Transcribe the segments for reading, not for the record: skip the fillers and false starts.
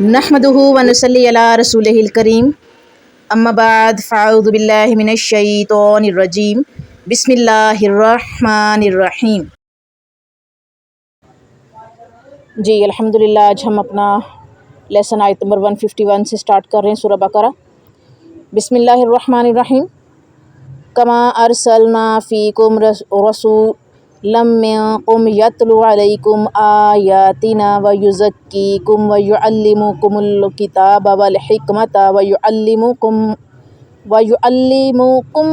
نحمدہ ونصلی علی رسولہ الکریم، اما بعد فاعوذ باللہ من الشیطان الرجیم، بسم اللہ الرحمن الرحیم۔ جی الحمدللہ، آج ہم اپنا لیسن آیت نمبر 151 سے سٹارٹ کر رہے ہیں، سورہ بقرہ۔ بسم اللہ الرحمن الرحیم۔ کما ارسلنا فیکم رسولا منکم یتلو علیکم آیاتنا ویزکیکم ویعلمکم الکتاب والحکمۃ ویعلمکم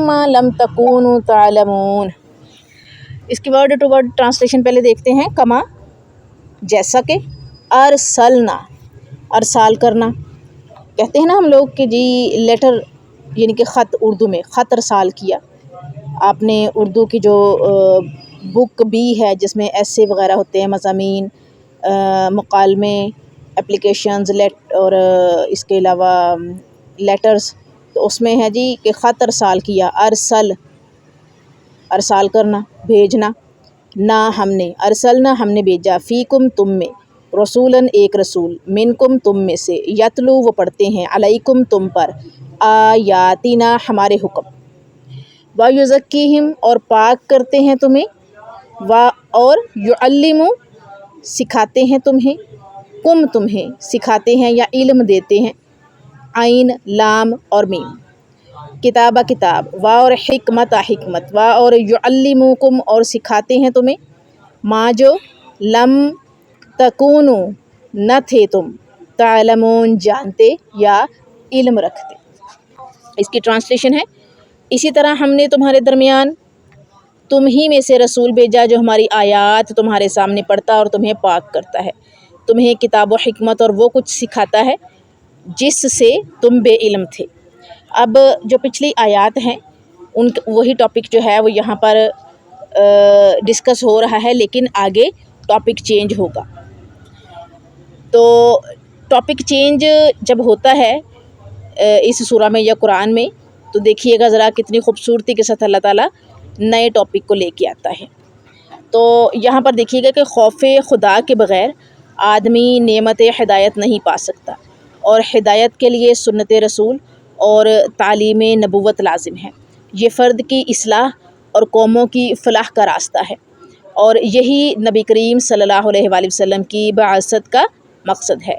ما لم تکونوا تعلمون۔ اس کی ورڈ ٹو ورڈ ٹرانسلیشن پہلے دیکھتے ہیں۔ کما جیسا کہ، ارسلنا ارسال کرنا، کہتے ہیں نا ہم لوگ کہ جی لیٹر یعنی کہ خط، اردو میں خط ارسال کیا۔ آپ نے اردو کی جو بک بھی ہے جس میں ایسے وغیرہ ہوتے ہیں، مضامین، مکالمے، اپلیکیشنز اور اس کے علاوہ لیٹرز، تو اس میں ہے جی کہ خط ارسال کیا۔ ارسال کرنا، بھیجنا۔ نہ ہم نے، ارسلنا ہم نے بھیجا، فیکم تم میں، رسولاً ایک رسول، منکم تم میں سے، یتلو وہ پڑھتے ہیں، علیکم تم پر، آیاتنا ہمارے حکم، ویزکیہم اور پاک کرتے ہیں تمہیں، اور یعلم سکھاتے ہیں تمہیں، تمہیں سکھاتے ہیں یا علم دیتے ہیں، عین لام اور میم، کتاب اور حکمت اور یعلمکم اور سکھاتے ہیں تمہیں، ما جو لم تکونو نہ تھے تم، تعلمون جانتے یا علم رکھتے۔ اس کی ٹرانسلیشن ہے، اسی طرح ہم نے تمہارے درمیان تم ہی میں سے رسول بھیجا جو ہماری آیات تمہارے سامنے پڑھتا اور تمہیں پاک کرتا ہے، تمہیں کتاب و حکمت اور وہ کچھ سکھاتا ہے جس سے تم بے علم تھے۔ اب جو پچھلی آیات ہیں وہی ٹاپک جو ہے وہ یہاں پر ڈسکس ہو رہا ہے، لیکن آگے ٹاپک چینج ہوگا۔ تو ٹاپک چینج جب ہوتا ہے اس سورہ میں یا قرآن میں، تو دیکھیے گا ذرا کتنی خوبصورتی کے ساتھ اللہ تعالیٰ نئے ٹاپک کو لے کے آتا ہے۔ تو یہاں پر دیکھیے گا کہ خوف خدا کے بغیر آدمی نعمت ہدایت نہیں پا سکتا، اور ہدایت کے لیے سنت رسول اور تعلیم نبوت لازم ہے۔ یہ فرد کی اصلاح اور قوموں کی فلاح کا راستہ ہے، اور یہی نبی کریم صلی اللہ علیہ وآلہ وسلم کی بعثت کا مقصد ہے۔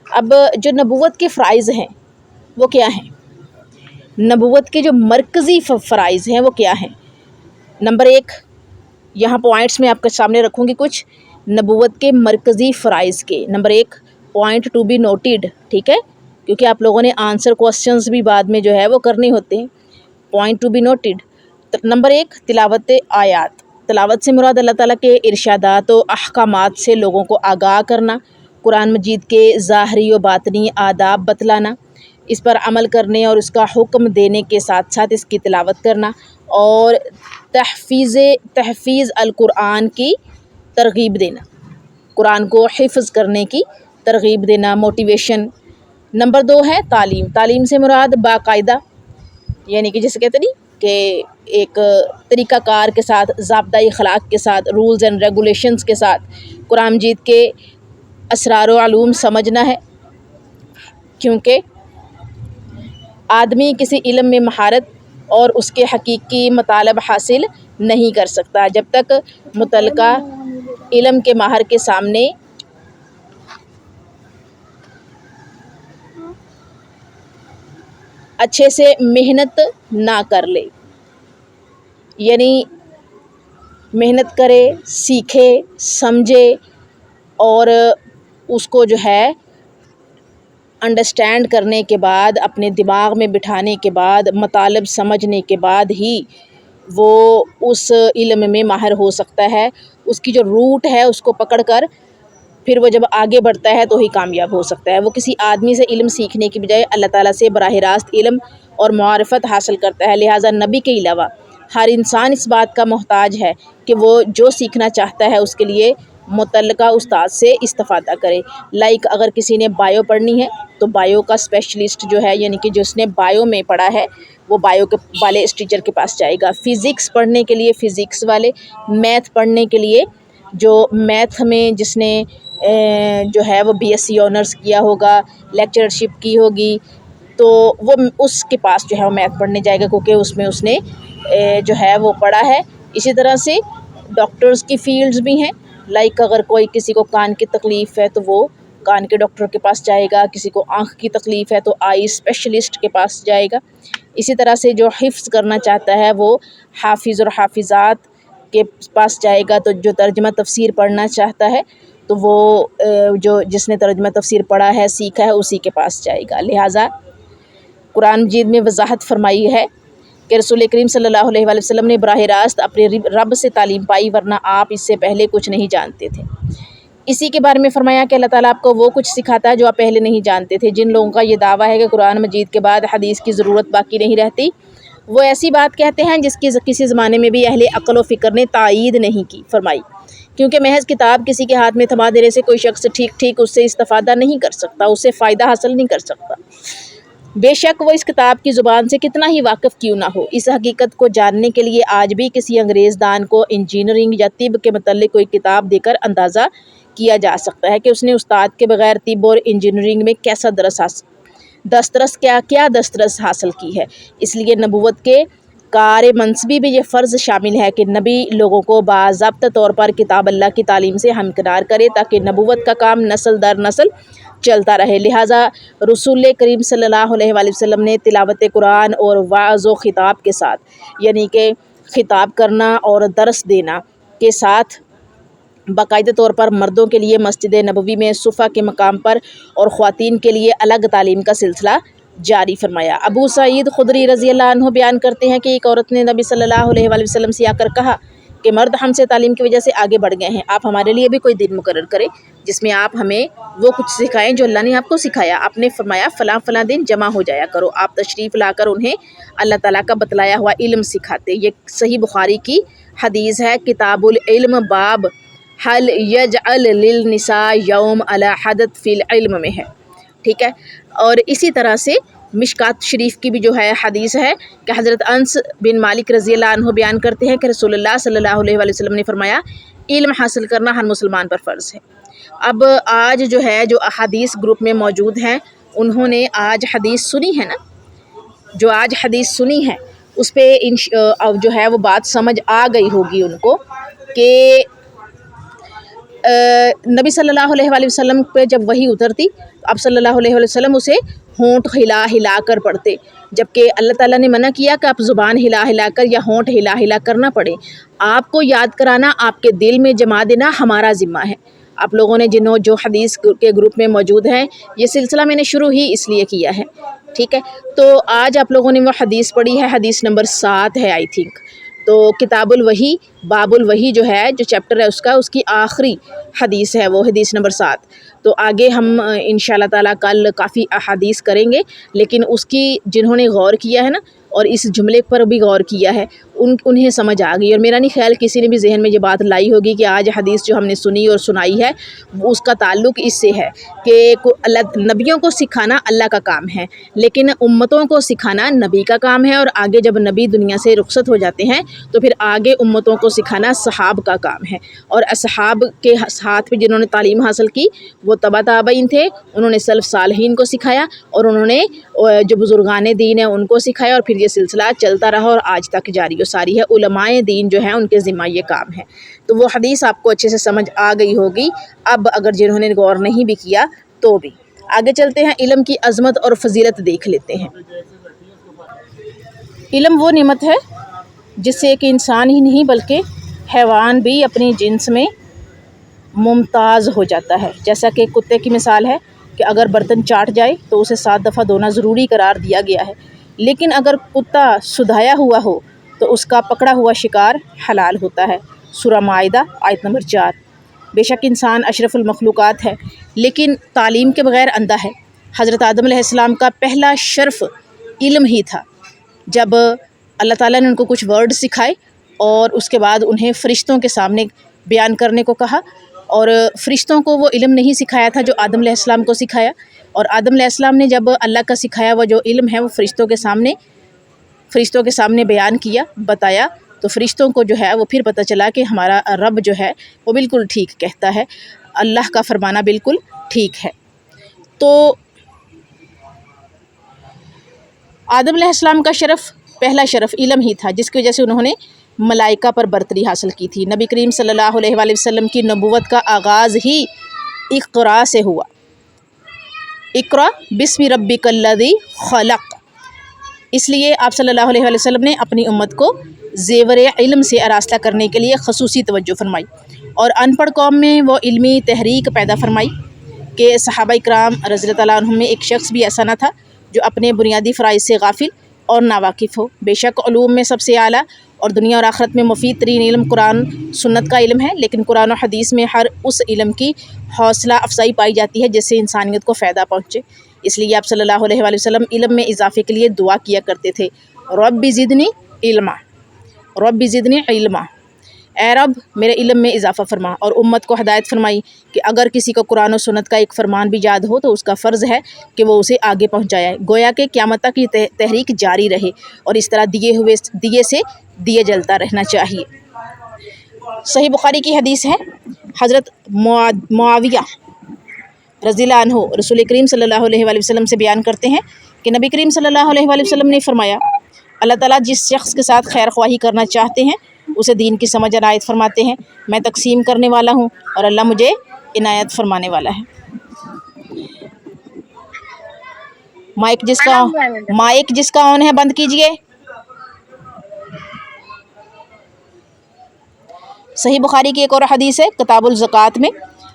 اب جو نبوت کے فرائض ہیں وہ کیا ہیں؟ نبوت کے جو مرکزی فرائض ہیں وہ کیا ہیں؟ نمبر 1، یہاں پوائنٹس میں آپ کے سامنے رکھوں گی کچھ نبوت کے مرکزی فرائض کے۔ Number 1، point to be noted, ٹھیک ہے، کیونکہ آپ لوگوں نے آنسر کوسچنز بھی بعد میں جو ہے وہ کرنے ہوتے ہیں۔ Point to be noted. Number 1، تلاوت آیات۔ تلاوت سے مراد اللہ تعالیٰ کے ارشادات و احکامات سے لوگوں کو آگاہ کرنا، قرآن مجید کے ظاہری و باطنی آداب بتلانا، اس پر عمل کرنے اور اس کا حکم دینے کے ساتھ ساتھ اس کی تلاوت کرنا، اور تحفیظ القرآن کی ترغیب دینا، قرآن کو حفظ کرنے کی ترغیب دینا، موٹیویشن۔ نمبر 2 ہے تعلیم۔ تعلیم سے مراد باقاعدہ، یعنی کہ جسے کہتے نہیں کہ ایک طریقہ کار کے ساتھ، ضابطۂ اخلاق کے ساتھ، رولز اینڈ ریگولیشنز کے ساتھ قرآن مجید کے اسرار و علوم سمجھنا ہے، کیونکہ آدمی کسی علم میں مہارت اور اس کے حقیقی مطالب حاصل نہیں کر سکتا جب تک متعلقہ علم کے ماہر کے سامنے اچھے سے محنت نہ کر لے، یعنی محنت کرے، سیکھے، سمجھے، اور اس کو جو ہے انڈرسٹینڈ کرنے کے بعد، اپنے دماغ میں بٹھانے کے بعد، مطالب سمجھنے کے بعد ہی وہ اس علم میں ماہر ہو سکتا ہے۔ اس کی جو روٹ ہے اس کو پکڑ کر پھر وہ جب آگے بڑھتا ہے تو ہی کامیاب ہو سکتا ہے۔ وہ کسی آدمی سے علم سیکھنے کی بجائے اللہ تعالیٰ سے براہ راست علم اور معرفت حاصل کرتا ہے۔ لہٰذا نبی کے علاوہ ہر انسان اس بات کا محتاج ہے کہ وہ جو سیکھنا چاہتا ہے اس کے لیے متعلقہ استاد سے استفادہ کرے۔ لائک اگر کسی نے بایو پڑھنی ہے تو بایو کا اسپیشلسٹ جو ہے، یعنی کہ جس نے بایو میں پڑھا ہے وہ بایو کے والے ٹیچر کے پاس جائے گا۔ فزکس پڑھنے کے لیے فزکس والے، میتھ پڑھنے کے لیے جو میتھ میں جس نے جو ہے وہ بی ایس سی آنرس کیا ہوگا، لیکچرشپ کی ہوگی، تو وہ اس کے پاس جو ہے وہ میتھ پڑھنے جائے گا، کیونکہ اس میں اس نے جو ہے وہ پڑھا ہے۔ اسی طرح سے ڈاکٹرز کی فیلڈز بھی ہیں، لائک اگر کوئی کسی کو کان کی تکلیف ہے تو وہ کان کے ڈاکٹر کے پاس جائے گا، کسی کو آنکھ کی تکلیف ہے تو آئی اسپیشلسٹ کے پاس جائے گا۔ اسی طرح سے جو حفظ کرنا چاہتا ہے وہ حافظ اور حافظات کے پاس جائے گا، تو جو ترجمہ تفسیر پڑھنا چاہتا ہے تو وہ جس نے ترجمہ تفسیر پڑھا ہے، سیکھا ہے، اسی کے پاس جائے گا۔ لہٰذا قرآن مجید میں وضاحت فرمائی ہے کہ رسول کریم صلی اللہ علیہ وآلہ وسلم نے براہ راست اپنے رب سے تعلیم پائی، ورنہ آپ اس سے پہلے کچھ نہیں جانتے تھے۔ اسی کے بارے میں فرمایا کہ اللہ تعالیٰ آپ کو وہ کچھ سکھاتا ہے جو آپ پہلے نہیں جانتے تھے۔ جن لوگوں کا یہ دعویٰ ہے کہ قرآن مجید کے بعد حدیث کی ضرورت باقی نہیں رہتی، وہ ایسی بات کہتے ہیں جس کی کسی زمانے میں بھی اہل عقل و فکر نے تائید نہیں کی فرمائی، کیونکہ محض کتاب کسی کے ہاتھ میں تھما دینے سے کوئی شخص ٹھیک اس سے استفادہ نہیں کر سکتا، اس سے فائدہ حاصل نہیں کر سکتا، بے شک وہ اس کتاب کی زبان سے کتنا ہی واقف کیوں نہ ہو۔ اس حقیقت کو جاننے کے لیے آج بھی کسی انگریز دان کو انجینئرنگ یا طب کے متعلق کوئی کتاب دے کر اندازہ کیا جا سکتا ہے کہ اس نے استاد کے بغیر طب اور انجینئرنگ میں کیسا دسترس حاصل کی ہے۔ اس لیے نبوت کے کار منصبی بھی یہ فرض شامل ہے کہ نبی لوگوں کو باضابطہ طور پر کتاب اللہ کی تعلیم سے ہمکنار کرے، تاکہ نبوت کا کام نسل در نسل چلتا رہے۔ لہٰذا رسول کریم صلی اللہ علیہ وآلہ وسلم نے تلاوت قرآن اور وعظ و خطاب کے ساتھ، یعنی کہ خطاب کرنا اور درس دینا کے ساتھ، باقاعدہ طور پر مردوں کے لیے مسجد نبوی میں صفہ کے مقام پر اور خواتین کے لیے الگ تعلیم کا سلسلہ جاری فرمایا۔ ابو سعید خدری رضی اللہ عنہ بیان کرتے ہیں کہ ایک عورت نے نبی صلی اللہ علیہ وآلہ وسلم سے آ کر کہا کہ مرد ہم سے تعلیم کی وجہ سے آگے بڑھ گئے ہیں، آپ ہمارے لیے بھی کوئی دن مقرر کریں جس میں آپ ہمیں وہ کچھ سکھائیں جو اللہ نے آپ کو سکھایا۔ آپ نے فرمایا فلاں دن جمع ہو جایا کرو، آپ تشریف لا کر انہیں اللہ تعالیٰ کا بتلایا ہوا علم سکھاتے۔ یہ صحیح بخاری کی حدیث ہے، کتاب العلم باب حل یجعل للنساء یوم الاحدث فی العلم میں ہے، ٹھیک ہے۔ اور اسی طرح سے مشکات شریف کی بھی جو ہے حدیث ہے کہ حضرت انس بن مالک رضی اللہ عنہ بیان کرتے ہیں کہ رسول اللہ صلی اللہ علیہ وآلہ وسلم نے فرمایا علم حاصل کرنا ہر مسلمان پر فرض ہے۔ اب آج جو ہے جو احادیث گروپ میں موجود ہیں، انہوں نے آج حدیث سنی ہے نا، جو آج حدیث سنی ہے اس پہ جو ہے وہ بات سمجھ آ گئی ہوگی ان کو کہ نبی صلی اللہ علیہ وآلہ وسلم پہ جب وحی اترتی اب صلی اللہ علیہ وآلہ وسلم اسے ہونٹ ہلا کر پڑھتے، جبکہ اللہ تعالیٰ نے منع کیا کہ آپ زبان ہلا کر یا ہونٹ ہلا کر نہ پڑھیں۔ آپ کو یاد کرانا، آپ کے دل میں جما دینا ہمارا ذمہ ہے۔ آپ لوگوں نے جو حدیث کے گروپ میں موجود ہیں، یہ سلسلہ میں نے شروع ہی اس لیے کیا ہے، ٹھیک ہے۔ تو آج آپ لوگوں نے وہ حدیث پڑھی ہے، حدیث نمبر 7 ہے آئی تھنک، تو کتاب الوحی باب الوحی جو ہے، جو چیپٹر ہے اس کی آخری حدیث ہے، وہ حدیث نمبر 7۔ تو آگے ہم انشاءاللہ تعالیٰ کل کافی احادیث کریں گے، لیکن اس کی جنہوں نے غور کیا ہے نا اور اس جملے پر بھی غور کیا ہے انہیں سمجھ آ گئی، اور میرا نہیں خیال کسی نے بھی ذہن میں یہ بات لائی ہوگی کہ آج حدیث جو ہم نے سنی اور سنائی ہے اس کا تعلق اس سے ہے کہ نبیوں کو سکھانا اللہ کا کام ہے، لیکن امتوں کو سکھانا نبی کا کام ہے، اور آگے جب نبی دنیا سے رخصت ہو جاتے ہیں تو پھر آگے امتوں کو سکھانا صحاب کا کام ہے۔ اور اصحاب کے ساتھ بھی جنہوں نے تعلیم حاصل کی وہ تبع تابعین تھے، انہوں نے سلف صالحین کو سکھایا، اور انہوں نے جو بزرگان دین ہیں ان کو سکھایا، اور پھر یہ سلسلہ چلتا رہا اور آج تک جاری و ساری ہے۔ علماء دین جو ہیں ان کے ذمہ یہ کام ہے۔ تو وہ حدیث آپ کو اچھے سے سمجھ آ گئی ہوگی، اب اگر جنہوں نے غور نہیں بھی کیا تو بھی۔ آگے چلتے ہیں، علم کی عظمت اور فضیلت دیکھ لیتے ہیں۔ علم وہ نعمت ہے جس سے ایک انسان ہی نہیں بلکہ حیوان بھی اپنی جنس میں ممتاز ہو جاتا ہے۔ جیسا کہ کتے کی مثال ہے کہ اگر برتن چاٹ جائے تو اسے 7 دفعہ دھونا ضروری قرار دیا گیا ہے، لیکن اگر کتا سدھایا ہوا ہو تو اس کا پکڑا ہوا شکار حلال ہوتا ہے۔ سورہ مائدہ آیت نمبر 4۔ بے شک انسان اشرف المخلوقات ہے، لیکن تعلیم کے بغیر اندھا ہے۔ حضرت آدم علیہ السلام کا پہلا شرف علم ہی تھا، جب اللہ تعالیٰ نے ان کو کچھ ورڈ سکھائے اور اس کے بعد انہیں فرشتوں کے سامنے بیان کرنے کو کہا، اور فرشتوں کو وہ علم نہیں سکھایا تھا جو آدم علیہ السلام کو سکھایا، اور آدم علیہ السلام نے جب اللہ کا سکھایا وہ جو علم ہے وہ فرشتوں کے سامنے بیان کیا، بتایا، تو فرشتوں کو جو ہے وہ پھر پتہ چلا کہ ہمارا رب جو ہے وہ بالکل ٹھیک کہتا ہے، اللہ کا فرمانا بالکل ٹھیک ہے۔ تو آدم علیہ السلام کا شرف، پہلا شرف علم ہی تھا، جس کی وجہ سے انہوں نے ملائکہ پر برتری حاصل کی تھی۔ نبی کریم صلی اللہ علیہ وآلہ وسلم کی نبوت کا آغاز ہی اقرا سے ہوا۔ اقرا بسم ربک الذی خلق، اس لیے آپ صلی اللہ علیہ وآلہ وسلم نے اپنی امت کو زیور علم سے آراستہ کرنے کے لیے خصوصی توجہ فرمائی، اور ان پڑھ قوم میں وہ علمی تحریک پیدا فرمائی کہ صحابہ کرام رضی اللہ تعالیٰ عنہم میں ایک شخص بھی ایسا نہ تھا جو اپنے بنیادی فرائض سے غافل اور ناواقف ہو۔ بے شک علوم میں سب سے اعلیٰ اور دنیا اور آخرت میں مفید ترین علم قرآن سنت کا علم ہے، لیکن قرآن و حدیث میں ہر اس علم کی حوصلہ افزائی پائی جاتی ہے جس سے انسانیت کو فائدہ پہنچے۔ اس لیے آپ صلی اللہ علیہ وآلہ وسلم علم میں اضافے کے لیے دعا کیا کرتے تھے، رب زدنی علما، رب زدنی علما، اے رب میرے علم میں اضافہ فرما۔ اور امت کو ہدایت فرمائی کہ اگر کسی کو قرآن و سنت کا ایک فرمان بھی یاد ہو تو اس کا فرض ہے کہ وہ اسے آگے پہنچائے، گویا کہ قیامت تک یہ تحریک جاری رہے، اور اس طرح دیے سے دیے جلتا رہنا چاہیے۔ صحیح بخاری کی حدیث ہے، حضرت معاویہ رضی اللہ عنہ رسول کریم صلی اللہ علیہ وآلہ وسلم سے بیان کرتے ہیں کہ نبی کریم صلی اللہ علیہ وآلہ وسلم نے فرمایا، اللہ تعالیٰ جس شخص کے ساتھ خیر خواہی کرنا چاہتے ہیں اسے دین کی سمجھ عنایت فرماتے ہیں۔ میں تقسیم کرنے والا ہوں اور اللہ مجھے عنایت فرمانے والا ہے۔ مائک جس کا آن ہے بند کیجئے۔ صحیح بخاری کی ایک اور حدیث ہے کتاب الزکوٰۃ میں،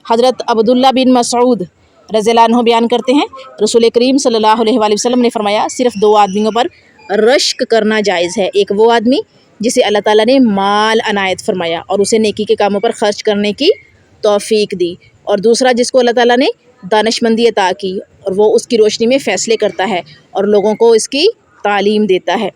حضرت عبداللہ بن مسعود رضی اللہ عنہ بیان کرتے ہیں رسول کریم صلی اللہ علیہ وآلہ وسلم نے فرمایا، صرف دو آدمیوں پر رشک کرنا جائز ہے، ایک وہ آدمی جسے اللہ تعالیٰ نے مال عنایت فرمایا اور اسے نیکی کے کاموں پر خرچ کرنے کی توفیق دی، اور دوسرا جس کو اللہ تعالیٰ نے دانش مندی عطا کی اور وہ اس کی روشنی میں فیصلے کرتا ہے اور لوگوں کو اس کی تعلیم دیتا ہے۔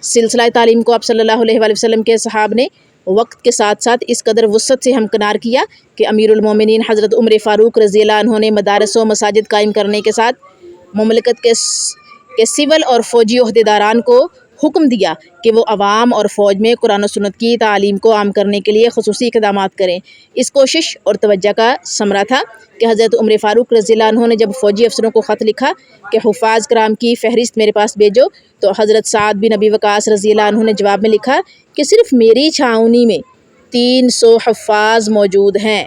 سلسلہ تعلیم کو آپ صلی اللہ علیہ وآلہ وسلم کے صحاب نے وقت کے ساتھ ساتھ اس قدر وسعت سے ہمکنار کیا کہ امیر المومنین حضرت عمر فاروق رضی اللہ عنہ نے مدارس و مساجد قائم کرنے کے ساتھ مملکت کے سول اور فوجی عہدیداران کو حکم دیا کہ وہ عوام اور فوج میں قرآن و سنت کی تعلیم کو عام کرنے کے لیے خصوصی اقدامات کریں۔ اس کوشش اور توجہ کا ثمرہ تھا کہ حضرت عمر فاروق رضی اللہ عنہ نے جب فوجی افسروں کو خط لکھا کہ حفاظ کرام کی فہرست میرے پاس بھیجو، تو حضرت سعد بن ابی وقاص رضی اللہ عنہ نے جواب میں لکھا کہ صرف میری چھاؤنی میں 300 حفاظ موجود ہیں۔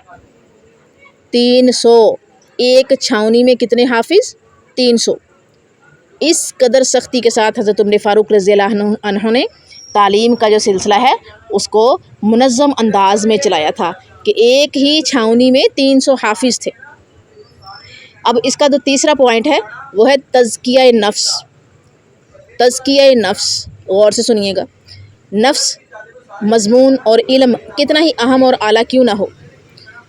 300، ایک چھاؤنی میں کتنے حافظ؟ 300۔ اس قدر سختی کے ساتھ حضرت عمر فاروق رضی اللہ عنہ نے تعلیم کا جو سلسلہ ہے اس کو منظم انداز میں چلایا تھا کہ ایک ہی چھاؤنی میں 300 حافظ تھے۔ اب اس کا جو تیسرا پوائنٹ ہے وہ ہے تزکیہ نفس۔ تزکیہ نفس، غور سے سنیے گا۔ نفس، مضمون اور علم کتنا ہی اہم اور اعلیٰ کیوں نہ ہو،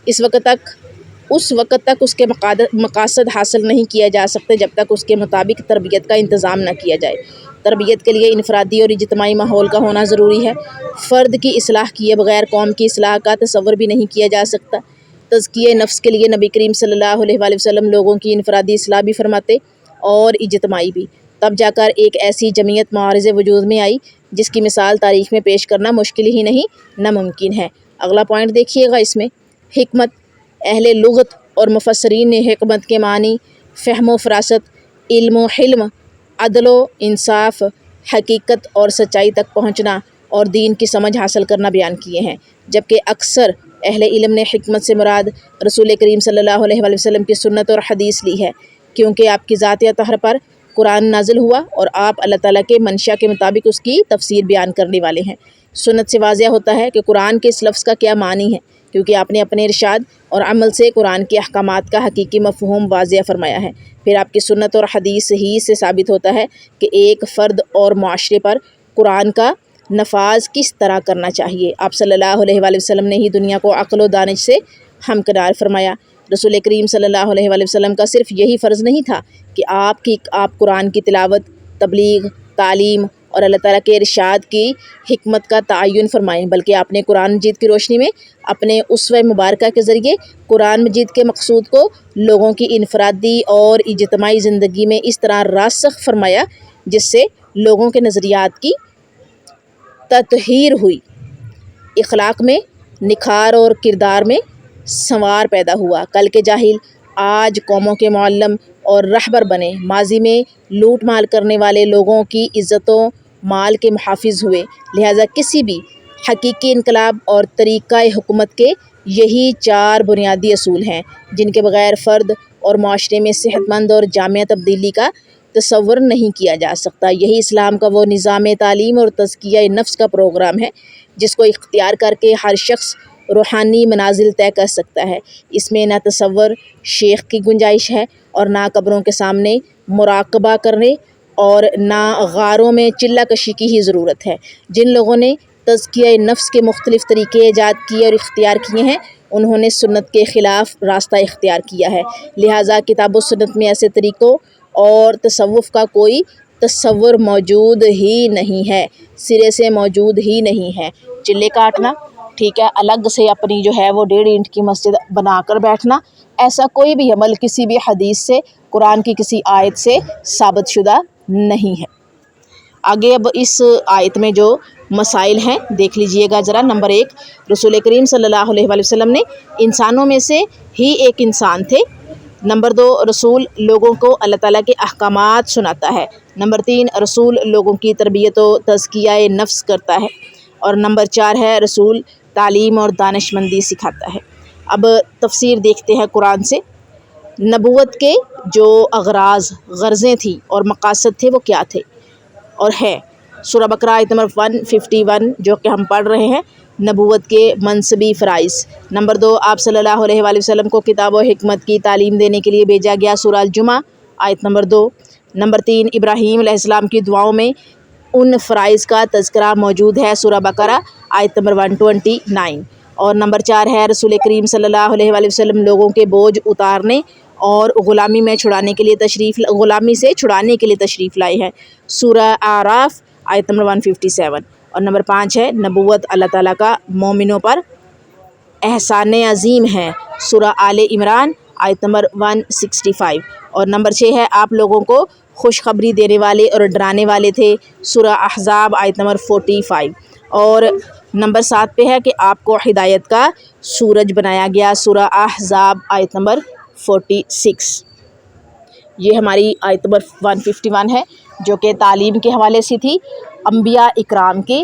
اس وقت تک اس کے مقاصد حاصل نہیں کیا جا سکتے جب تک اس کے مطابق تربیت کا انتظام نہ کیا جائے۔ تربیت کے لیے انفرادی اور اجتماعی ماحول کا ہونا ضروری ہے۔ فرد کی اصلاح کیے بغیر قوم کی اصلاح کا تصور بھی نہیں کیا جا سکتا۔ تزکیہ نفس کے لیے نبی کریم صلی اللہ علیہ وآلہ وسلم لوگوں کی انفرادی اصلاح بھی فرماتے اور اجتماعی بھی، تب جا کر ایک ایسی جمعیت معارض وجود میں آئی جس کی مثال تاریخ میں پیش کرنا مشکل ہی نہیں ناممکن ہے۔ اگلا پوائنٹ دیکھیے گا، اس میں حکمت۔ اہل لغت اور مفسرین نے حکمت کے معنی فہم و فراست، علم و حلم، عدل و انصاف، حقیقت اور سچائی تک پہنچنا اور دین کی سمجھ حاصل کرنا بیان کیے ہیں، جبکہ اکثر اہل علم نے حکمت سے مراد رسول کریم صلی اللہ علیہ وآلہ وسلم کی سنت اور حدیث لی ہے، کیونکہ آپ کی ذات اطہر پر قرآن نازل ہوا اور آپ اللہ تعالیٰ کے منشا کے مطابق اس کی تفسیر بیان کرنے والے ہیں۔ سنت سے واضح ہوتا ہے کہ قرآن کے اس لفظ کا کیا معنی ہے، کیونکہ آپ نے اپنے ارشاد اور عمل سے قرآن کے احکامات کا حقیقی مفہوم واضح فرمایا ہے۔ پھر آپ کی سنت اور حدیث ہی سے ثابت ہوتا ہے کہ ایک فرد اور معاشرے پر قرآن کا نفاذ کس طرح کرنا چاہیے۔ آپ صلی اللہ علیہ وآلہ وسلم نے ہی دنیا کو عقل و دانش سے ہمکنار فرمایا۔ رسول کریم صلی اللہ علیہ وآلہ وسلم کا صرف یہی فرض نہیں تھا کہ آپ قرآن کی تلاوت، تبلیغ، تعلیم اور اللہ تعالیٰ کے ارشاد کی حکمت کا تعین فرمائیں، بلکہ آپ نے قرآن مجید کی روشنی میں اپنے اسوہ مبارکہ کے ذریعے قرآن مجید کے مقصود کو لوگوں کی انفرادی اور اجتماعی زندگی میں اس طرح راسخ فرمایا جس سے لوگوں کے نظریات کی تطہیر ہوئی، اخلاق میں نکھار اور کردار میں سنوار پیدا ہوا۔ کل کے جاہل آج قوموں کے معلم اور رہبر بنے، ماضی میں لوٹ مال کرنے والے لوگوں کی عزت و مال کے محافظ ہوئے۔ لہٰذا کسی بھی حقیقی انقلاب اور طریقہ حکومت کے یہی 4 بنیادی اصول ہیں جن کے بغیر فرد اور معاشرے میں صحت مند اور جامع تبدیلی کا تصور نہیں کیا جا سکتا۔ یہی اسلام کا وہ نظام تعلیم اور تزکیہ نفس کا پروگرام ہے جس کو اختیار کر کے ہر شخص روحانی منازل طے کر سکتا ہے۔ اس میں نہ تصور شیخ کی گنجائش ہے اور نہ قبروں کے سامنے مراقبہ کرنے اور نہ غاروں میں چلہ کشی کی ہی ضرورت ہے۔ جن لوگوں نے تزکیہ نفس کے مختلف طریقے ایجاد کیے اور اختیار کیے ہیں انہوں نے سنت کے خلاف راستہ اختیار کیا ہے، لہٰذا کتاب و سنت میں ایسے طریقوں اور تصوف کا کوئی تصور موجود ہی نہیں ہے، سرے سے موجود ہی نہیں ہے۔ چلے کاٹنا، ٹھیک ہے، الگ سے اپنی جو ہے وہ 1.5 اینٹ کی مسجد بنا کر بیٹھنا، ایسا کوئی بھی عمل کسی بھی حدیث سے، قرآن کی کسی آیت سے ثابت شدہ نہیں ہے۔ آگے اب اس آیت میں جو مسائل ہیں دیکھ لیجئے گا ذرا۔ نمبر 1، رسول کریم صلی اللہ علیہ وآلہ وسلم نے انسانوں میں سے ہی ایک انسان تھے۔ نمبر 2، رسول لوگوں کو اللہ تعالیٰ کے احکامات سناتا ہے۔ نمبر 3، رسول لوگوں کی تربیت و تزکیہ نفس کرتا ہے۔ اور نمبر 4 ہے رسول تعلیم اور دانش مندی سکھاتا ہے۔ اب تفسیر دیکھتے ہیں قرآن سے۔ نبوت کے جو اغراض، غرضیں تھیں اور مقاصد تھے وہ کیا تھے اور ہے؟ سورہ بقرہ آیت نمبر 151 جو کہ ہم پڑھ رہے ہیں، نبوت کے منصبی فرائض۔ نمبر 2، آپ صلی اللہ علیہ وآلہ وسلم کو کتاب و حکمت کی تعلیم دینے کے لیے بھیجا گیا، سورہ الجمعہ آیت نمبر 2۔ نمبر 3، ابراہیم علیہ السلام کی دعاؤں میں ان فرائض کا تذکرہ موجود ہے، سورہ بقرہ آیت نمبر 129۔ اور نمبر 4 ہے رسول کریم صلی اللہ علیہ وآلہ وسلم لوگوں کے بوجھ اتارنے اور غلامی سے چھڑانے کے لیے تشریف لائے ہیں، سورہ اعراف آیت نمبر 157۔ اور نمبر 5 ہے نبوت اللہ تعالیٰ کا مومنوں پر احسان عظیم ہے، سورہ آل عمران آیت نمبر 165۔ اور نمبر 6 ہے آپ لوگوں کو خوشخبری دینے والے اور ڈرانے والے تھے، سورہ احزاب آیت نمبر 45۔ اور نمبر 7 پہ ہے کہ آپ کو ہدایت کا سورج بنایا گیا، سورہ احزاب آیت نمبر 46۔ یہ ہماری آیت نمبر 151 ہے جو کہ تعلیم کے حوالے سے تھی، انبیاء اکرام کی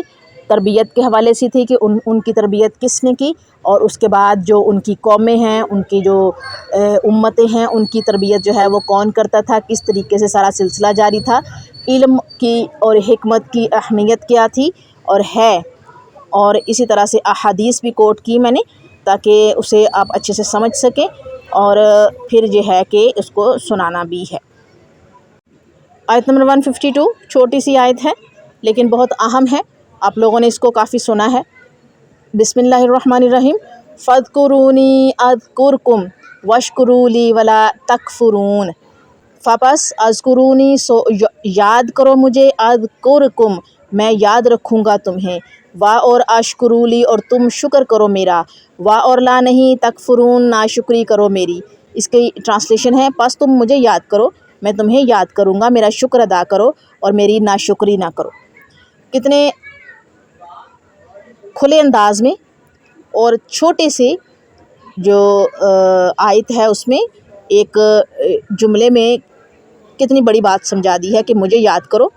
تربیت کے حوالے سے تھی کہ ان کی تربیت کس نے کی، اور اس کے بعد جو ان کی قومیں ہیں، ان کی جو امتیں ہیں، ان کی تربیت جو ہے وہ کون کرتا تھا، کس طریقے سے سارا سلسلہ جاری تھا، علم کی اور حکمت کی اہمیت کیا تھی اور ہے، اور اسی طرح سے احادیث بھی کوٹ کی میں نے تاکہ اسے آپ اچھے سے سمجھ سکیں اور پھر یہ ہے کہ اس کو سنانا بھی ہے۔ آیت نمبر 152 چھوٹی سی آیت ہے لیکن بہت اہم ہے، آپ لوگوں نے اس کو کافی سنا ہے۔ بسم اللہ الرحمن الرحیم، فاذکرونی اذکرکم واشکروا لی ولا تکفرون۔ پس اذکرونی سو یاد کرو مجھے، اذکرکم میں یاد رکھوں گا تمہیں، وا اور اشکروا لی اور تم شکر کرو میرا، وا اور لا نہیں، تکفرون ناشکری کرو میری۔ اس کی ٹرانسلیشن ہے پس تم مجھے یاد کرو، میں تمہیں یاد کروں گا، میرا شکر ادا کرو اور میری ناشکری نہ کرو۔ کتنے کھلے انداز میں اور چھوٹے سے جو آیت ہے اس میں ایک جملے میں کتنی بڑی بات سمجھا دی ہے کہ مجھے یاد کرو،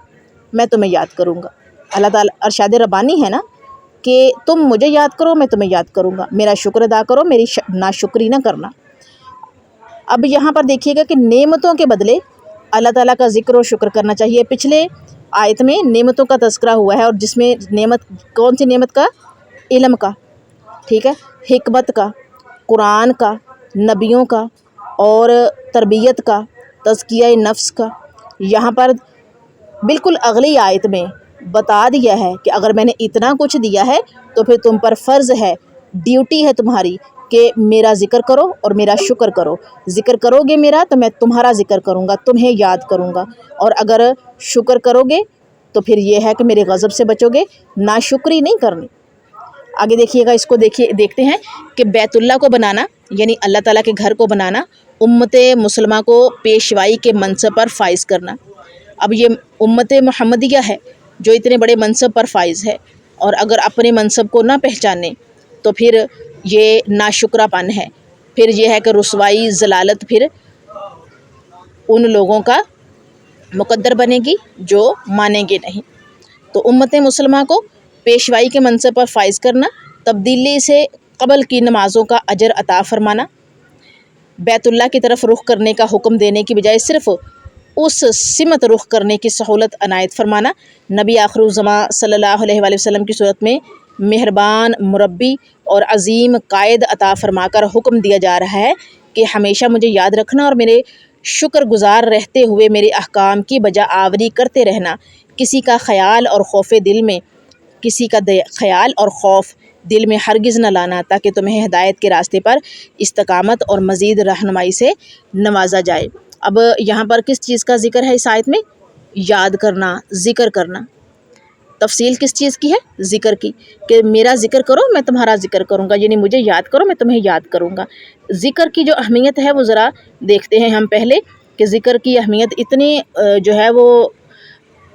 میں تمہیں یاد کروں گا۔ اللہ تعالیٰ ارشاد ربانی ہے نا کہ تم مجھے یاد کرو میں تمہیں یاد کروں گا، میرا شکر ادا کرو، میری ناشکری نہ کرنا۔ اب یہاں پر دیکھیے گا کہ نعمتوں کے بدلے اللہ تعالیٰ کا ذکر و شکر کرنا چاہیے۔ پچھلے آیت میں نعمتوں کا تذکرہ ہوا ہے اور جس میں نعمت کون سی نعمت کا؟ علم کا، ٹھیک ہے، حکمت کا، قرآن کا، نبیوں کا اور تربیت کا، تزکیہ نفس کا۔ یہاں پر بالکل اگلی آیت میں بتا دیا ہے کہ اگر میں نے اتنا کچھ دیا ہے تو پھر تم پر فرض ہے، ڈیوٹی ہے تمہاری کہ میرا ذکر کرو اور میرا شکر کرو۔ ذکر کرو گے میرا تو میں تمہارا ذکر کروں گا، تمہیں یاد کروں گا، اور اگر شکر کرو گے تو پھر یہ ہے کہ میرے غضب سے بچو گے، ناشکری نہیں کرنی۔ آگے دیکھیے گا، اس کو دیکھتے ہیں کہ بیت اللہ کو بنانا یعنی اللہ تعالیٰ کے گھر کو بنانا، امت مسلمہ کو پیشوائی کے منصب پر فائز کرنا۔ اب یہ امت محمدیہ ہے جو اتنے بڑے منصب پر فائز ہے، اور اگر اپنے منصب کو نہ پہچانے تو پھر یہ ناشکرا پن ہے، پھر یہ ہے کہ رسوائی، ضلالت پھر ان لوگوں کا مقدر بنے گی جو مانیں گے نہیں۔ تو امت مسلمہ کو پیشوائی کے منصب پر فائز کرنا، تبدیلی سے قبل کی نمازوں کا اجر عطا فرمانا، بیت اللہ کی طرف رخ کرنے کا حکم دینے کی بجائے صرف اس سمت رخ کرنے کی سہولت عنایت فرمانا، نبی آخر الزماں صلی اللہ علیہ وآلہ وسلم کی صورت میں مہربان مربی اور عظیم قائد عطا فرما کر حکم دیا جا رہا ہے کہ ہمیشہ مجھے یاد رکھنا اور میرے شکر گزار رہتے ہوئے میرے احکام کی بجا آوری کرتے رہنا، کسی کا خیال اور خوف دل میں ہرگز نہ لانا، تاکہ تمہیں ہدایت کے راستے پر استقامت اور مزید رہنمائی سے نوازا جائے۔ اب یہاں پر کس چیز کا ذکر ہے اس آیت میں؟ یاد کرنا، ذکر کرنا۔ تفصیل کس چیز کی ہے؟ ذکر کی، کہ میرا ذکر کرو میں تمہارا ذکر کروں گا، یعنی مجھے یاد کرو میں تمہیں یاد کروں گا۔ ذکر کی جو اہمیت ہے وہ ذرا دیکھتے ہیں ہم پہلے، کہ ذکر کی اہمیت اتنی جو ہے وہ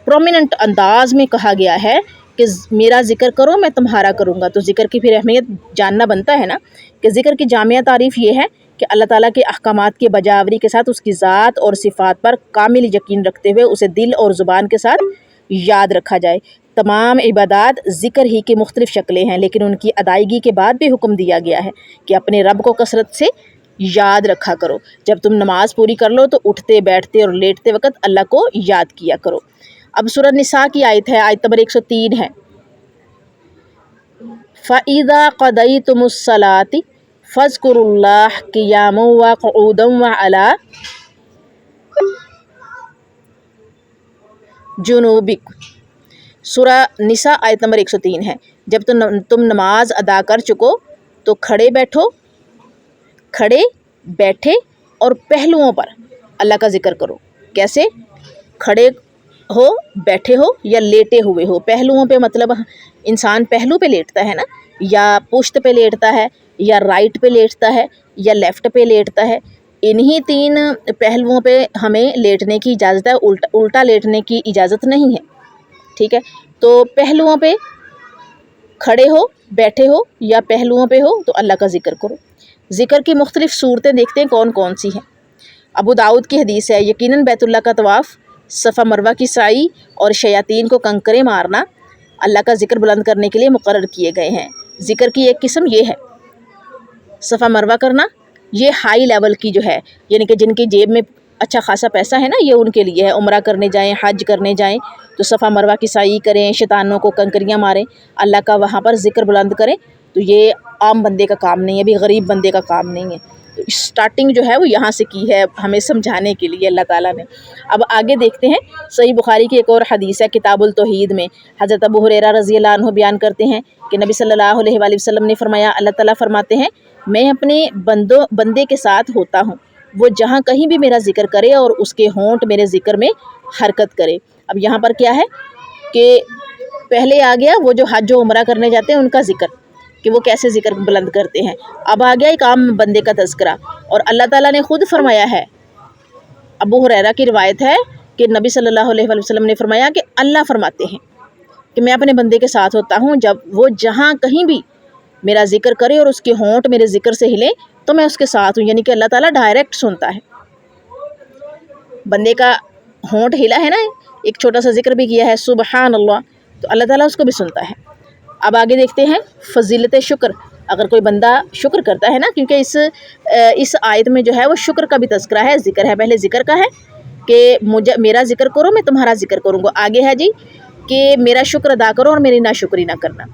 پرومیننٹ انداز میں کہا گیا ہے کہ میرا ذکر کرو میں تمہارا کروں گا۔ تو ذکر کی پھر اہمیت جاننا بنتا ہے نا، کہ ذکر کی جامعہ تعریف یہ ہے کہ اللہ تعالیٰ کے احکامات کی بجاوری کے ساتھ اس کی ذات اور صفات پر کامل یقین رکھتے ہوئے اسے دل اور زبان کے ساتھ یاد رکھا جائے۔ تمام عبادات ذکر ہی کی مختلف شکلیں ہیں، لیکن ان کی ادائیگی کے بعد بھی حکم دیا گیا ہے کہ اپنے رب کو کثرت سے یاد رکھا کرو۔ جب تم نماز پوری کر لو تو اٹھتے بیٹھتے اور لیٹتے وقت اللہ کو یاد کیا کرو۔ اب سورہ نساء کی آیت ہے، آیت نمبر 103 ہے، فَإِذَا قَضَيْتُمُ الصَّلَاةَ فَاذْكُرُوا اللَّهَ قِيَامًا وَقُعُودًا وَعَلَىٰ جُنُوبِكُمْ۔ سورہ نساء آیت نمبر 103 ہے، جب تم نماز ادا کر چکو تو کھڑے بیٹھے اور پہلوؤں پر اللہ کا ذکر کرو۔ کیسے؟ کھڑے ہو، بیٹھے ہو یا لیٹے ہوئے ہو۔ پہلوؤں پہ مطلب انسان پہلو پہ لیٹتا ہے نا، یا پشت پہ لیٹتا ہے، یا رائٹ پہ لیٹتا ہے، یا لیفٹ پہ لیٹتا ہے۔ انہی 3 پہلوؤں پہ ہمیں لیٹنے کی اجازت ہے، الٹا لیٹنے کی اجازت نہیں ہے، ٹھیک ہے؟ تو پہلوؤں پہ کھڑے ہو، بیٹھے ہو یا پہلوؤں پہ ہو تو اللہ کا ذکر کرو۔ ذکر کی مختلف صورتیں دیکھتے ہیں کون کون سی ہیں۔ ابو داؤد کی حدیث ہے، یقیناً بیت اللہ کا طواف، صفا مروہ کی سعی اور شیاطین کو کنکرے مارنا اللہ کا ذکر بلند کرنے کے لیے مقرر کیے گئے ہیں۔ ذکر کی ایک قسم یہ ہے، صفا مروہ کرنا، یہ ہائی لیول کی جو ہے، یعنی کہ جن کی جیب میں اچھا خاصا پیسہ ہے نا، یہ ان کے لیے ہے، عمرہ کرنے جائیں، حج کرنے جائیں تو صفا مروہ کی سعی کریں، شیطانوں کو کنکریاں ماریں، اللہ کا وہاں پر ذکر بلند کریں۔ تو یہ عام بندے کا کام نہیں ہے، بھی غریب بندے کا کام نہیں ہے۔ تو اسٹارٹنگ جو ہے وہ یہاں سے کی ہے ہمیں سمجھانے کے لیے اللہ تعالیٰ نے۔ اب آگے دیکھتے ہیں، صحیح بخاری کی ایک اور حدیث ہے کتاب التوحید میں، حضرت ابو ہریرہ رضی اللہ عنہ بیان کرتے ہیں کہ نبی صلی اللہ علیہ وآلہ وسلم نے فرمایا، اللہ تعالیٰ فرماتے ہیں، میں اپنے بندے کے ساتھ ہوتا ہوں، وہ جہاں کہیں بھی میرا ذکر کرے اور اس کے ہونٹ میرے ذکر میں حرکت کرے۔ اب یہاں پر کیا ہے کہ پہلے آ گیا وہ جو حج و عمرہ کرنے جاتے ہیں ان کا ذکر، کہ وہ کیسے ذکر بلند کرتے ہیں۔ اب آ گیا ایک عام بندے کا تذکرہ، اور اللہ تعالیٰ نے خود فرمایا ہے، ابو ہریرہ کی روایت ہے کہ نبی صلی اللہ علیہ وآلہ وسلم نے فرمایا کہ اللہ فرماتے ہیں کہ میں اپنے بندے کے ساتھ ہوتا ہوں، جب وہ جہاں کہیں بھی میرا ذکر کرے اور اس کے ہونٹ میرے ذکر سے ہلے تو میں اس کے ساتھ ہوں، یعنی کہ اللہ تعالیٰ ڈائریکٹ سنتا ہے۔ بندے کا ہونٹ ہلا ہے نا، ایک چھوٹا سا ذکر بھی کیا ہے سبحان اللہ، تو اللہ تعالیٰ اس کو بھی سنتا ہے۔ اب آگے دیکھتے ہیں فضیلت شکر۔ اگر کوئی بندہ شکر کرتا ہے نا، کیونکہ اس آیت میں جو ہے وہ شکر کا بھی تذکرہ ہے، ذکر ہے، پہلے ذکر کا ہے کہ میرا ذکر کرو میں تمہارا ذکر کروں گا، آگے ہے جی کہ میرا شکر ادا کرو اور میری ناشکری نہ کرنا۔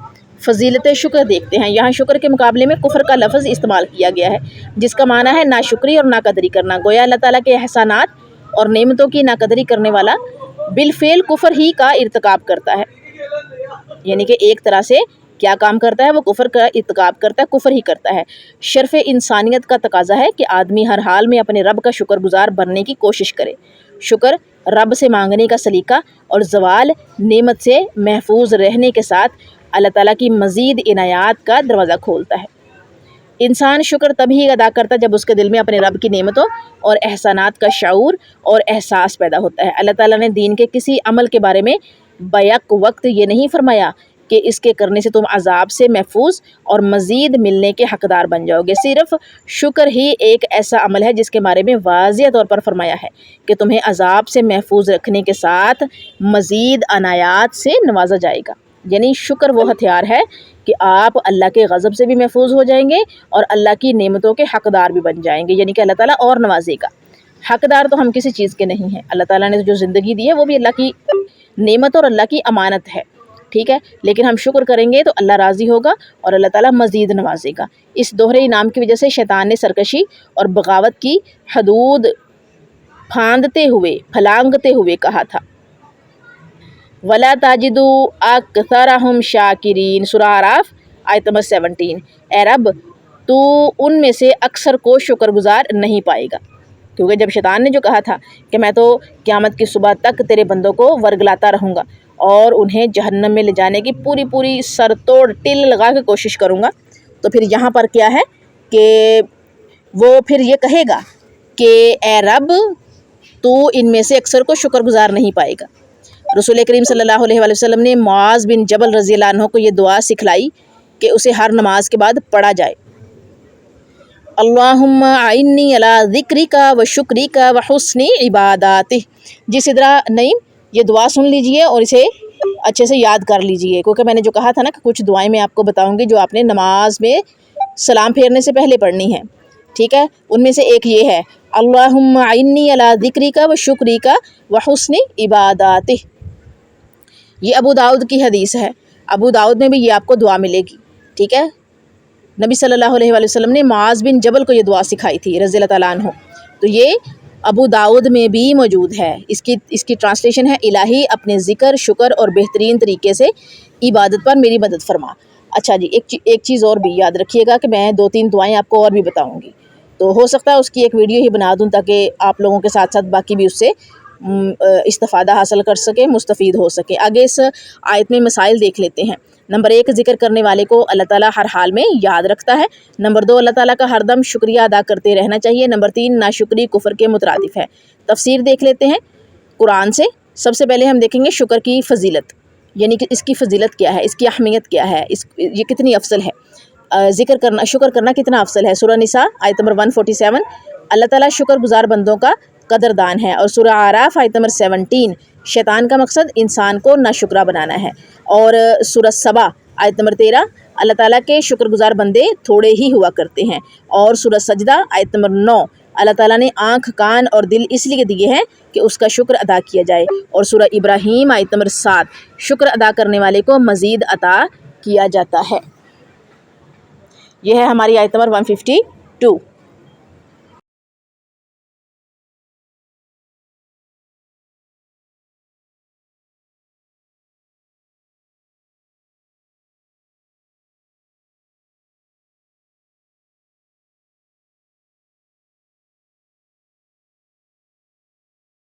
فضیلت شکر دیکھتے ہیں، یہاں شکر کے مقابلے میں کفر کا لفظ استعمال کیا گیا ہے، جس کا معنی ہے ناشکری اور ناقدری کرنا۔ گویا اللہ تعالیٰ کے احسانات اور نعمتوں کی ناقدری کرنے والا بالفعل کفر ہی کا ارتکاب کرتا ہے، یعنی کہ ایک طرح سے کیا کام کرتا ہے، وہ کفر کا ارتکاب کرتا ہے، کفر ہی کرتا ہے۔ شرف انسانیت کا تقاضا ہے کہ آدمی ہر حال میں اپنے رب کا شکر گزار بننے کی کوشش کرے۔ شکر رب سے مانگنے کا سلیقہ اور زوال نعمت سے محفوظ رہنے کے ساتھ اللہ تعالیٰ کی مزید عنایات کا دروازہ کھولتا ہے۔ انسان شکر تبھی ادا کرتا جب اس کے دل میں اپنے رب کی نعمتوں اور احسانات کا شعور اور احساس پیدا ہوتا ہے۔ اللہ تعالیٰ نے دین کے کسی عمل کے بارے میں بیک وقت یہ نہیں فرمایا کہ اس کے کرنے سے تم عذاب سے محفوظ اور مزید ملنے کے حقدار بن جاؤ گے۔ صرف شکر ہی ایک ایسا عمل ہے جس کے بارے میں واضح طور پر فرمایا ہے کہ تمہیں عذاب سے محفوظ رکھنے کے ساتھ مزید عنایات سے نوازا جائے گا۔ یعنی شکر وہ ہتھیار ہے کہ آپ اللہ کے غضب سے بھی محفوظ ہو جائیں گے اور اللہ کی نعمتوں کے حقدار بھی بن جائیں گے، یعنی کہ اللہ تعالیٰ اور نوازے گا۔ حقدار تو ہم کسی چیز کے نہیں ہیں، اللہ تعالیٰ نے جو زندگی دی ہے وہ بھی اللہ کی نعمت اور اللہ کی امانت ہے، ٹھیک ہے، لیکن ہم شکر کریں گے تو اللہ راضی ہوگا اور اللہ تعالیٰ مزید نوازے گا۔ اس دوہرے انعام کی وجہ سے شیطان نے سرکشی اور بغاوت کی حدود پھلانگتے ہوئے کہا تھا وَلَا تَجِدُوا أَكْثَرَهُمْ شَاكِرِينَ، سورہ اعراف آیت نمبر 17۔ اے رب تو ان میں سے اکثر کو شکر گزار نہیں پائے گا، کیونکہ جب شیطان نے جو کہا تھا کہ میں تو قیامت کی صبح تک تیرے بندوں کو ورگلاتا رہوں گا اور انہیں جہنم میں لے جانے کی پوری سر توڑ ٹل لگا کے کوشش کروں گا، تو پھر یہاں پر کیا ہے کہ وہ پھر یہ کہے گا کہ اے رب تو ان میں سے اکثر کو شکر گزار نہیں پائے گا۔ رسول کریم صلی اللہ علیہ وآلہ وسلم نے معاذ بن جبل رضی اللہ عنہ کو یہ دعا سکھلائی کہ اسے ہر نماز کے بعد پڑھا جائے، اللہم اعنی علی ذکرک و شکرک و حسن عباداتک۔ جس طرح نہیں یہ دعا سن لیجئے اور اسے اچھے سے یاد کر لیجئے، کیونکہ میں نے جو کہا تھا نا کہ کچھ دعائیں میں آپ کو بتاؤں گی جو آپ نے نماز میں سلام پھیرنے سے پہلے پڑھنی ہے، ٹھیک ہے، ان میں سے ایک یہ ہے اللہم اعنی علی ذکرک و شکرک و حسن عباداتک۔ یہ ابو داؤد کی حدیث ہے، ابو داؤد میں بھی یہ آپ کو دعا ملے گی، ٹھیک ہے۔ نبی صلی اللہ علیہ وآلہ وسلم نے معاذ بن جبل کو یہ دعا سکھائی تھی رضی اللہ تعالیٰ عنہ، تو یہ ابو داؤد میں بھی موجود ہے۔ اس کی ٹرانسلیشن ہے الہی اپنے ذکر، شکر اور بہترین طریقے سے عبادت پر میری مدد فرما۔ اچھا جی، ایک چیز اور بھی یاد رکھیے گا کہ میں 2-3 دعائیں آپ کو اور بھی بتاؤں گی، تو ہو سکتا ہے اس کی ایک ویڈیو ہی بنا دوں تاکہ آپ لوگوں کے ساتھ باقی بھی اس سے استفادہ حاصل کر سکیں، مستفید ہو سکیں۔ آگے اس آیت میں مسائل دیکھ لیتے ہیں۔ نمبر 1، ذکر کرنے والے کو اللہ تعالیٰ ہر حال میں یاد رکھتا ہے۔ نمبر 2، اللہ تعالیٰ کا ہر دم شکریہ ادا کرتے رہنا چاہیے۔ نمبر 3، ناشکری کفر کے مترادف ہے۔ تفسیر دیکھ لیتے ہیں قرآن سے۔ سب سے پہلے ہم دیکھیں گے شکر کی فضیلت، یعنی کہ اس کی فضیلت کیا ہے، اس کی اہمیت کیا ہے، یہ کتنی افضل ہے، شکر کرنا کتنا افضل ہے۔ سورہ نساء آیت نمبر 147، اللہ تعالیٰ شکر گزار بندوں کا قدردان ہے، اور سورہ اعراف آیت نمبر 17، شیطان کا مقصد انسان کو ناشکرا بنانا ہے، اور سورہ سبا آیت نمبر 13، اللہ تعالیٰ کے شکر گزار بندے تھوڑے ہی ہوا کرتے ہیں، اور سورہ سجدہ آیت نمبر 9، اللہ تعالیٰ نے آنکھ، کان اور دل اس لیے دیے ہیں کہ اس کا شکر ادا کیا جائے، اور سورہ ابراہیم آیت نمبر 7، شکر ادا کرنے والے کو مزید عطا کیا جاتا ہے۔ یہ ہے ہماری آیت نمبر 152۔